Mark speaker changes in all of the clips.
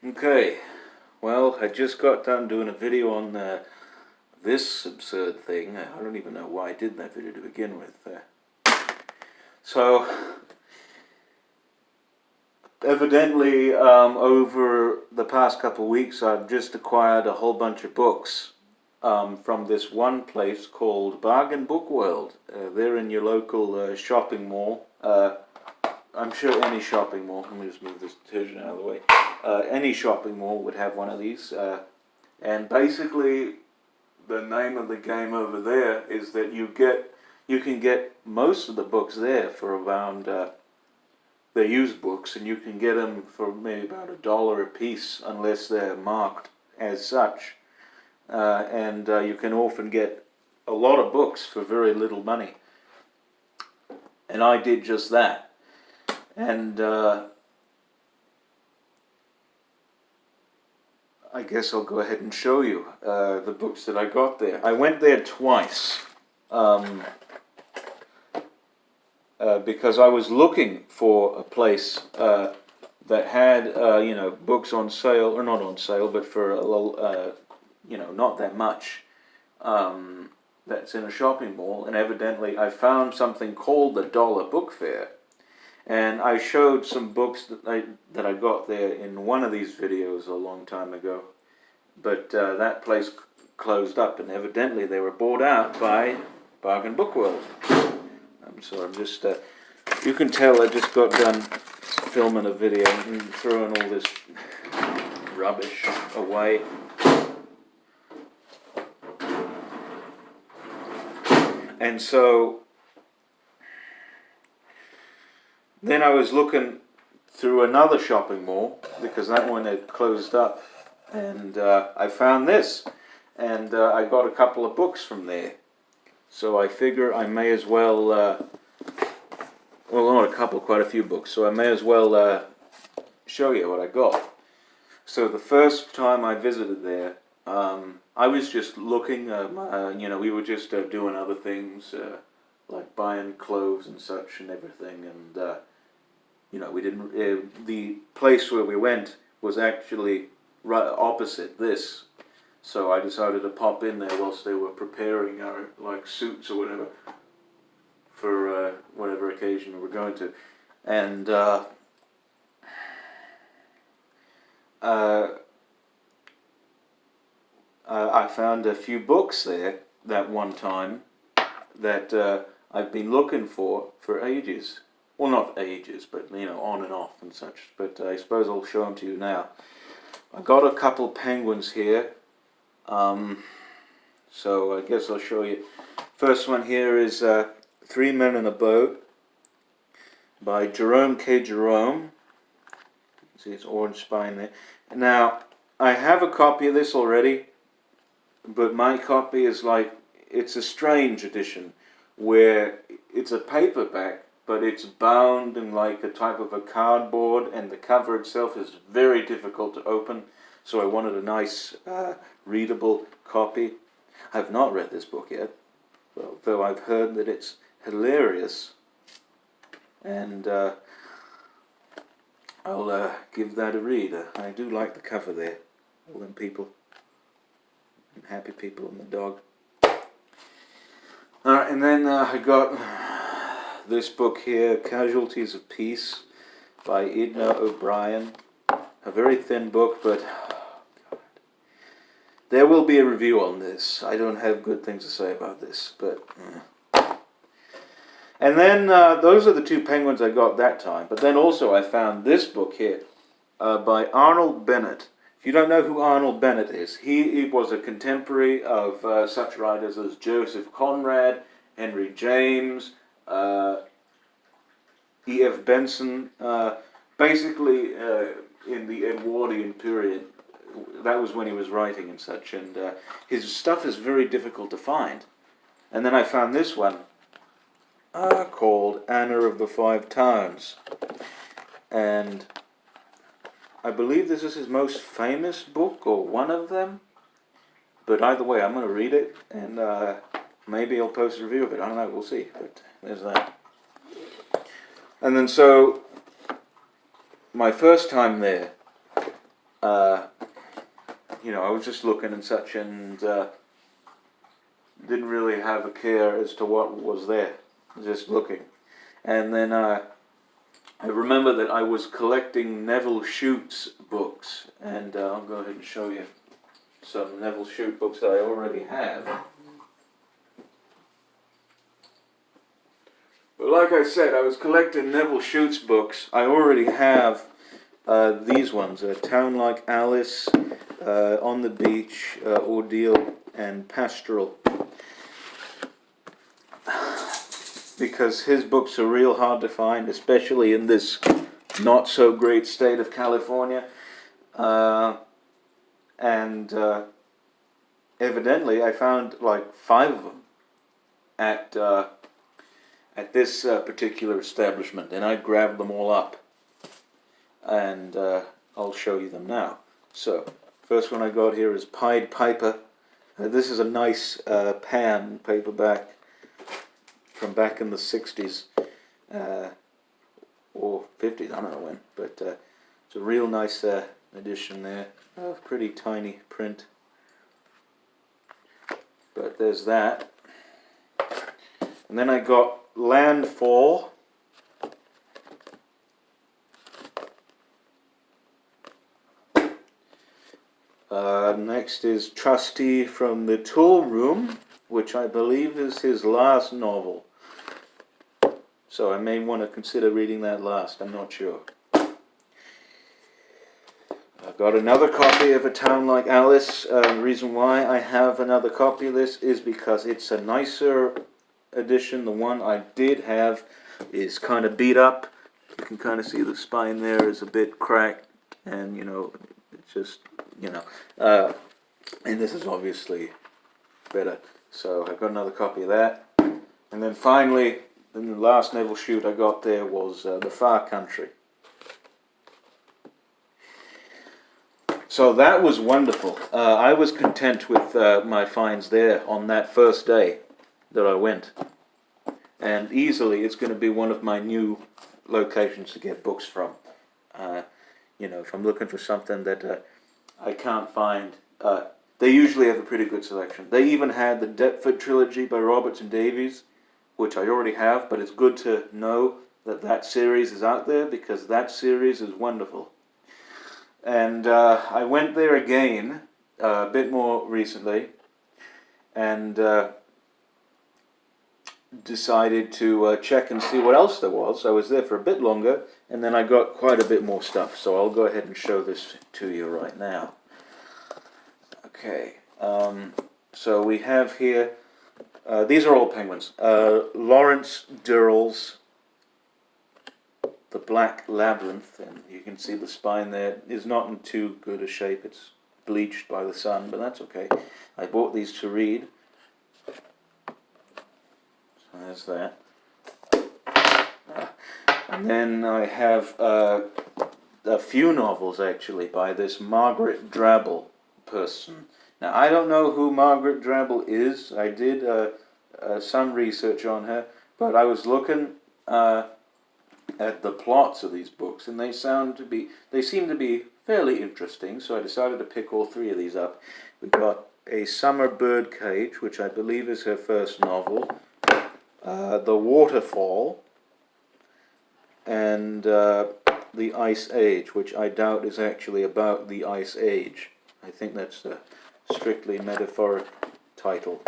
Speaker 1: Okay, well, I just got done doing a video on this absurd thing. I don't even know why I did that video to begin with. So, evidently, over the past couple of weeks, I've just acquired a whole bunch of books from this one place called Bargain Book World. They're in your local shopping mall. I'm sure any shopping mall, let me just move this detergent out of the way, any shopping mall would have one of these, and basically the name of the game over there is that you can get most of the books there for around, they're used books, and you can get them for maybe about $1 a piece unless they're marked as such, and you can often get a lot of books for very little money, and I did just that. And I guess I'll go ahead and show you the books that I got there. I went there twice because I was looking for a place that had books on sale, or not on sale, but for a little, not that much. That's in a shopping mall, and evidently I found something called the Dollar Book Fair. And I showed some books that I got there in one of these videos a long time ago, but that place closed up, and evidently they were bought out by Bargain Book World. So I'm just, you can tell I just got done filming a video and throwing all this rubbish away. And so then I was looking through another shopping mall, because that one had closed up, and I found this, and I got a couple of books from there. So I figure I may as well, well, not a couple, quite a few books, so I may as well show you what I got. So the first time I visited there, I was just looking, we were just doing other things, like buying clothes and such and everything, and we didn't. The place where we went was actually right opposite this, so I decided to pop in there whilst they were preparing our suits or whatever for whatever occasion we were going to, and I found a few books there that one time that I've been looking for ages. Well, not ages, but on and off and such. But I suppose I'll show them to you now. I got a couple penguins here, so I guess I'll show you. First one here is Three Men in a Boat by Jerome K. Jerome. See, it's orange spine there. Now, I have a copy of this already, but my copy is it's a strange edition, where it's a paperback, but it's bound in a type of a cardboard, and the cover itself is very difficult to open, so I wanted a nice readable copy. I've not read this book yet, though I've heard that it's hilarious, and I'll give that a read. I do like the cover there, all them people, and happy people and the dog. Alright, and then I got this book here, Casualties of Peace by Edna O'Brien. A very thin book, but there will be a review on this. I don't have good things to say about this, but and then those are the two penguins I got that time. But then also I found this book here by Arnold Bennett. If you don't know who Arnold Bennett is, he was a contemporary of such writers as Joseph Conrad, Henry James, E.F. Benson, basically in the Edwardian period. That was when he was writing and such, and his stuff is very difficult to find. And then I found this one called Anna of the Five Towns, and I believe this is his most famous book, or one of them, but either way I'm going to read it, and maybe I'll post a review of it. I don't know, we'll see, but there's that. And then so, my first time there, you know, I was just looking and such, and didn't really have a care as to what was there, just looking. And then I remember that I was collecting Neville Shute's books, and I'll go ahead and show you some Neville Shute books that I already have. But like I said, I was collecting Neville Shute's books. I already have these ones, A Town Like Alice, On the Beach, Ordeal, and Pastoral. Because his books are real hard to find, especially in this not so great state of California. And evidently I found like 5 of them at this particular establishment, and I grabbed them all up, and I'll show you them now. So, first one I got here is Pied Piper. This is a nice pan paperback from back in the 60s, or 50s, I don't know when, but it's a real nice edition there. Pretty tiny print. But there's that. And then I got Landfall. Next is Trustee from the Tool Room, which I believe is his last novel. So I may want to consider reading that last, I'm not sure. I've got another copy of A Town Like Alice. The reason why I have another copy of this is because it's a nicer edition. The one I did have is kind of beat up. You can kind of see the spine there is a bit cracked, and you know, it's just, you know, and this is obviously better. So I've got another copy of that. And then finally, the last Neville Shute I got there was The Far Country. So that was wonderful. I was content with my finds there on that first day that I went. And easily it's going to be one of my new locations to get books from. You know, if I'm looking for something that I can't find, they usually have a pretty good selection. They even had the Deptford trilogy by Roberts and Davies, which I already have, but it's good to know that that series is out there, because that series is wonderful. And I went there again a bit more recently, and decided to check and see what else there was. I was there for a bit longer, and then I got quite a bit more stuff, so I'll go ahead and show this to you right now. Okay, so we have here, these are all penguins. Lawrence Durrell's The Black Labyrinth, and you can see the spine there is not in too good a shape. It's bleached by the sun, but that's okay. I bought these to read. So there's that. And then I have a few novels, actually, by this Margaret Drabble person. Now, I don't know who Margaret Drabble is. I did some research on her, but I was looking at the plots of these books, and they seem to be fairly interesting, so I decided to pick all 3 of these up. We've got A Summer Birdcage, which I believe is her first novel, The Waterfall, and The Ice Age, which I doubt is actually about the Ice Age. I think that's a strictly metaphoric title,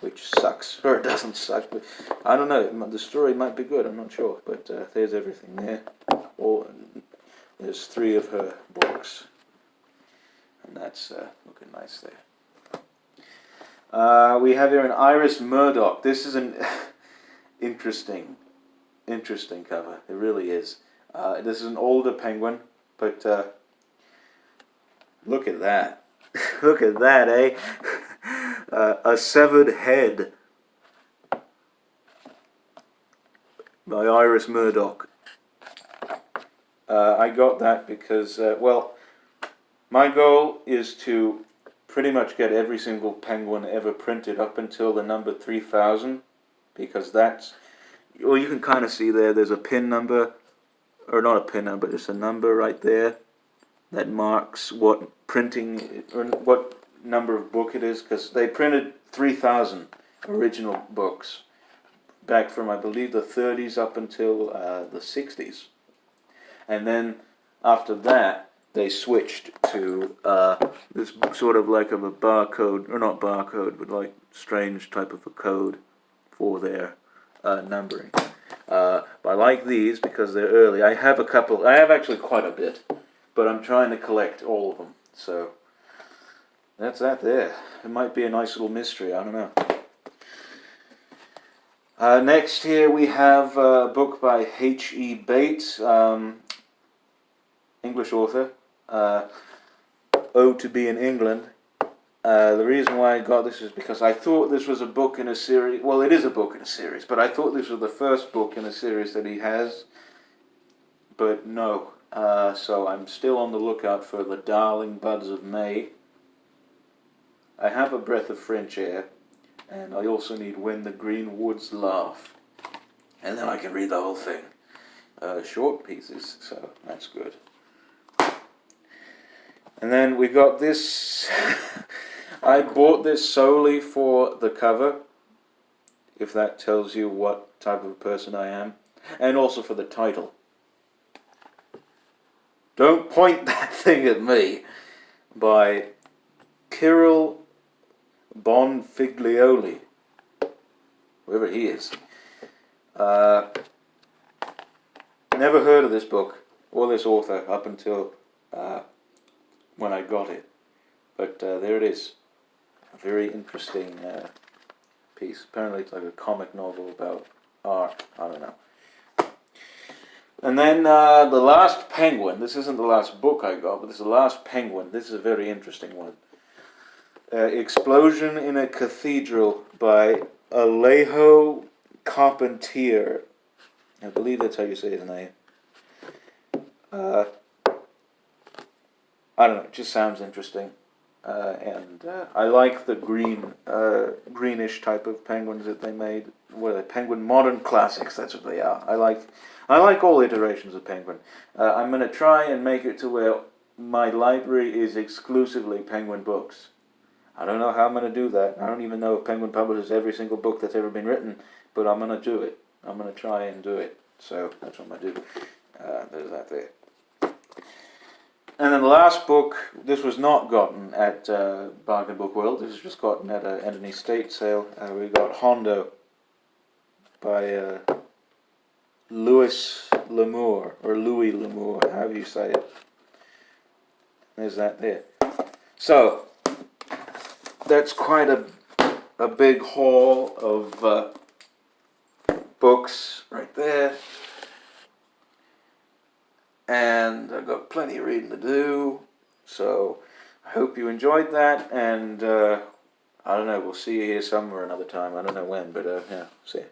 Speaker 1: which sucks, or it doesn't suck, but I don't know, the story might be good, I'm not sure, but there's everything there. There's 3 of her books, and that's looking nice there. We have here an Iris Murdoch. This is an interesting cover, it really is. This is an older penguin, but look at that. Look at that, eh? A Severed Head by Iris Murdoch. I got that because, well, my goal is to pretty much get every single penguin ever printed up until the number 3000, because that's, well, you can kind of see there's a pin number, or not a pin number, just a number right there. that marks what printing, or what number of book it is, because they printed 3,000 original books back from, I believe, the 30s up until the 60s. And then after that, they switched to this sort of like of a barcode, or not barcode, but like strange type of a code for their numbering. But I like these because they're early. I have a couple, I have actually quite a bit, but I'm trying to collect all of them. So that's that there. It might be a nice little mystery, I don't know. Next here we have a book by H.E. Bates, English author, Ode to Be in England. The reason why I got this is because I thought this was a book in a series. Well, it is a book in a series, but I thought this was the first book in a series that he has. But no. So I'm still on the lookout for The Darling Buds of May. I have A Breath of French Air. And I also need When the Green Woods Laugh. And then I can read the whole thing. Short pieces, so that's good. And then we got this. I bought this solely for the cover, if that tells you what type of person I am. And also for the title. Don't point that thing at me. By Kirill Bonfiglioli, whoever he is. Never heard of this book or this author up until when I got it, but there it is. A very interesting piece. Apparently it's like a comic novel about art. I don't know. And then The Last Penguin. This isn't the last book I got, but this is The Last Penguin. This is a very interesting one. Explosion in a Cathedral by Alejo Carpentier. I believe that's how you say his name. I don't know, it just sounds interesting. And I like the greenish type of penguins that they made. What are they? Penguin Modern Classics, that's what they are. I like all iterations of Penguin. I'm going to try and make it to where my library is exclusively Penguin books. I don't know how I'm going to do that. I don't even know if Penguin publishes every single book that's ever been written, but I'm going to do it. I'm going to try and do it. So that's what I'm going to do. There's that there. And then the last book, this was not gotten at Bargain Book World. This was just gotten at an estate sale. We got Hondo by Louis L'Amour, or Louis L'Amour, however you say it. There's that there. So that's quite a big haul of books right there. And I've got plenty of reading to do. So I hope you enjoyed that. And I don't know, we'll see you here somewhere another time. I don't know when, but yeah, see you.